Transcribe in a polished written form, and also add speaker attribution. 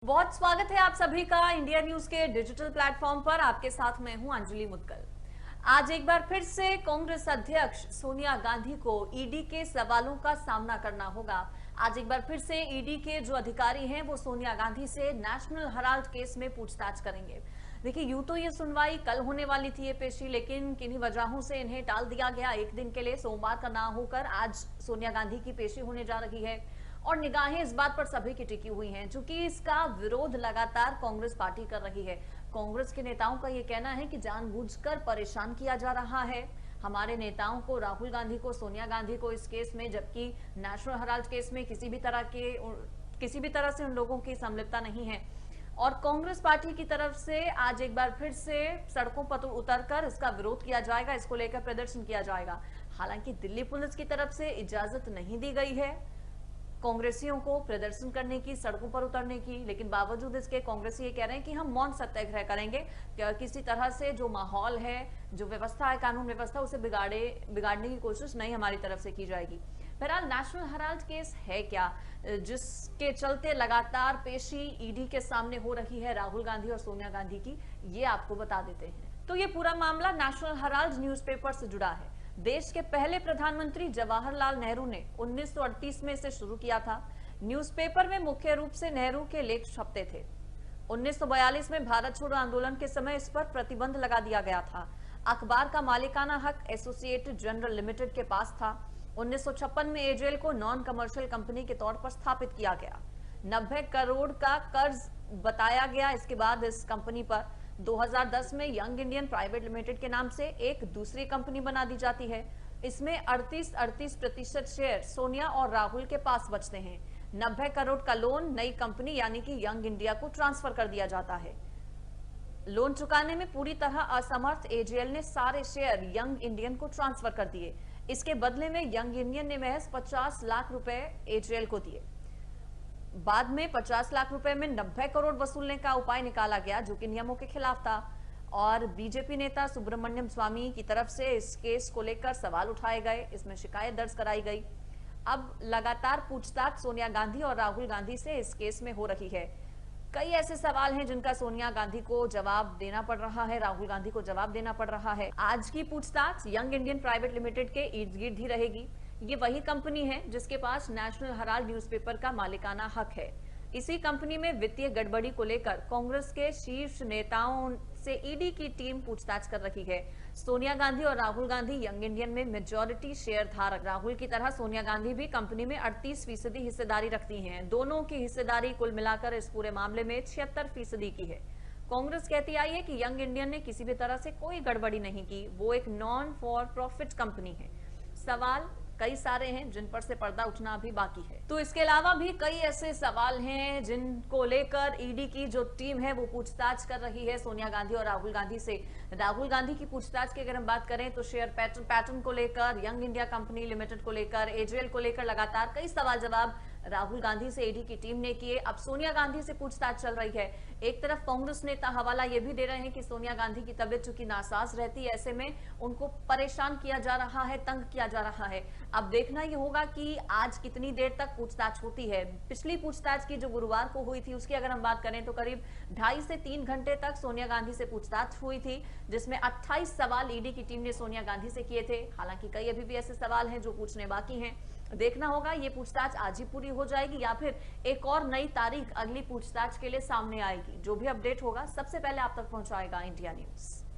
Speaker 1: बहुत स्वागत है आप सभी का इंडिया न्यूज के डिजिटल प्लेटफॉर्म पर। आपके साथ मैं हूं अंजलि मुदगल। आज एक बार फिर से कांग्रेस अध्यक्ष सोनिया गांधी को ईडी के सवालों का सामना करना होगा। आज एक बार फिर से ईडी के जो अधिकारी हैं वो सोनिया गांधी से नेशनल हेराल्ड केस में पूछताछ करेंगे। देखिए, यूं तो ये सुनवाई कल होने वाली थी, ये पेशी, लेकिन किन्हीं वजहों से इन्हें टाल दिया गया एक दिन के लिए। सोमवार का ना होकर आज सोनिया गांधी की पेशी होने जा रही है और निगाहें इस बात पर सभी की टिकी हुई हैं, चूंकि इसका विरोध लगातार कांग्रेस पार्टी कर रही है। कांग्रेस के नेताओं का ये कहना है कि जानबूझकर परेशान किया जा रहा है हमारे नेताओं को, राहुल गांधी को, सोनिया गांधी को इस केस में, जबकि नेशनल हेराल्ड केस में किसी भी तरह से उन लोगों की संलिप्तता नहीं है। और कांग्रेस पार्टी की तरफ से आज एक बार फिर से सड़कों पर उतरकर इसका विरोध किया जाएगा, इसको लेकर प्रदर्शन किया जाएगा। हालांकि दिल्ली पुलिस की तरफ से इजाजत नहीं दी गई है कांग्रेसियों को प्रदर्शन करने की, सड़कों पर उतरने की, लेकिन बावजूद इसके कांग्रेसी ये कह रहे हैं कि हम मौन सत्याग्रह करेंगे, किसी तरह से जो माहौल है, जो व्यवस्था है, कानून व्यवस्था, उसे बिगाड़ने की कोशिश नहीं हमारी तरफ से की जाएगी। बहरहाल नेशनल हेराल्ड केस है क्या, जिसके चलते लगातार पेशी ईडी के सामने हो रही है राहुल गांधी और सोनिया गांधी की, ये आपको बता देते हैं। तो ये पूरा मामला नेशनल हेराल्ड न्यूज़पेपर से जुड़ा है। देश के पहले प्रधानमंत्री जवाहरलाल नेहरू ने 1938 में इसे शुरू किया था। न्यूज़पेपर में मुख्य रूप से नेहरू के लेख छपते थे। 1942 में भारत छोड़ो आंदोलन के समय इस पर प्रतिबंध लगा दिया गया था। अखबार का मालिकाना हक एसोसिएटेड जनरल लिमिटेड के पास था। 1956 में एजेएल को नॉन कमर्शियल कंपनी के तौर पर स्थापित किया गया। 90 करोड़ का कर्ज बताया गया इसके बाद इस कंपनी पर। 2010 में यंग इंडियन प्राइवेट लिमिटेड के नाम से एक दूसरी कंपनी बना दी जाती है। इसमें 38% शेयर सोनिया और राहुल के पास बचते हैं। 90 करोड़ का लोन नई कंपनी यानी कि यंग इंडिया को ट्रांसफर कर दिया जाता है। लोन चुकाने में पूरी तरह असमर्थ एजेएल ने सारे शेयर यंग इंडियन को ट्रांसफर कर दिए। इसके बदले में यंग इंडियन ने महज 50 लाख रुपए एजेएल को दिए। बाद में 50 लाख रुपए में 90 करोड़ वसूलने का उपाय निकाला गया, जो कि नियमों के खिलाफ था। और बीजेपी नेता सुब्रमण्यम स्वामी की तरफ से इस केस को लेकर सवाल उठाए गए, इसमें शिकायत दर्ज कराई गई। अब लगातार पूछताछ सोनिया गांधी और राहुल गांधी से इस केस में हो रही है। कई ऐसे सवाल हैं जिनका सोनिया गांधी को जवाब देना पड़ रहा है, राहुल गांधी को जवाब देना पड़ रहा है। आज की पूछताछ यंग इंडियन प्राइवेट लिमिटेड के इर्द गिर्द ही रहेगी। ये वही कंपनी है जिसके पास नेशनल हेराल्ड न्यूज़पेपर का मालिकाना हक है। इसी कंपनी में वित्तीय गड़बड़ी को लेकर कांग्रेस के शीर्ष नेताओं से ईडी की टीम पूछताछ कर रही है। सोनिया गांधी और राहुल गांधी यंग इंडियन में मेजॉरिटी शेयर धारक। राहुल की तरह सोनिया गांधी भी कंपनी में 38% हिस्सेदारी रखती हैं। दोनों की हिस्सेदारी कुल मिलाकर इस पूरे मामले में 76% की है। कांग्रेस कहती आई है कि यंग इंडियन ने किसी भी तरह से कोई गड़बड़ी नहीं की, वो एक नॉन फॉर प्रॉफिट कंपनी है। सवाल कई सारे हैं जिन पर से पर्दा उठना अभी बाकी है। तो इसके अलावा भी कई ऐसे सवाल हैं जिनको लेकर ईडी की जो टीम है वो पूछताछ कर रही है सोनिया गांधी और राहुल गांधी से। राहुल गांधी की पूछताछ की अगर हम बात करें तो शेयर पैटर्न को लेकर, यंग इंडिया कंपनी लिमिटेड को लेकर, एजेएल को लेकर लगातार कई सवाल जवाब राहुल गांधी से ईडी की टीम ने किए। अब सोनिया गांधी से पूछताछ चल रही है। एक तरफ कांग्रेस नेता हवाला ये भी दे रहे हैं कि सोनिया गांधी की तबीयत चूंकि नासाज रहती है, ऐसे में उनको परेशान किया जा रहा है, तंग किया जा रहा है। अब देखना ये होगा कि आज कितनी देर तक पूछताछ होती है। पिछली पूछताछ की जो गुरुवार को हुई थी उसकी अगर हम बात करें तो करीब 2.5 से 3 घंटे तक सोनिया गांधी से पूछताछ हुई थी, जिसमें 28 सवाल ईडी की टीम ने सोनिया गांधी से किए थे। हालांकि कई अभी भी ऐसे सवाल हैं जो पूछने बाकी हैं। देखना होगा ये पूछताछ आज ही पूरी हो जाएगी या फिर एक और नई तारीख अगली पूछताछ के लिए सामने आएगी। जो भी अपडेट होगा सबसे पहले आप तक पहुंचाएगा इंडिया न्यूज।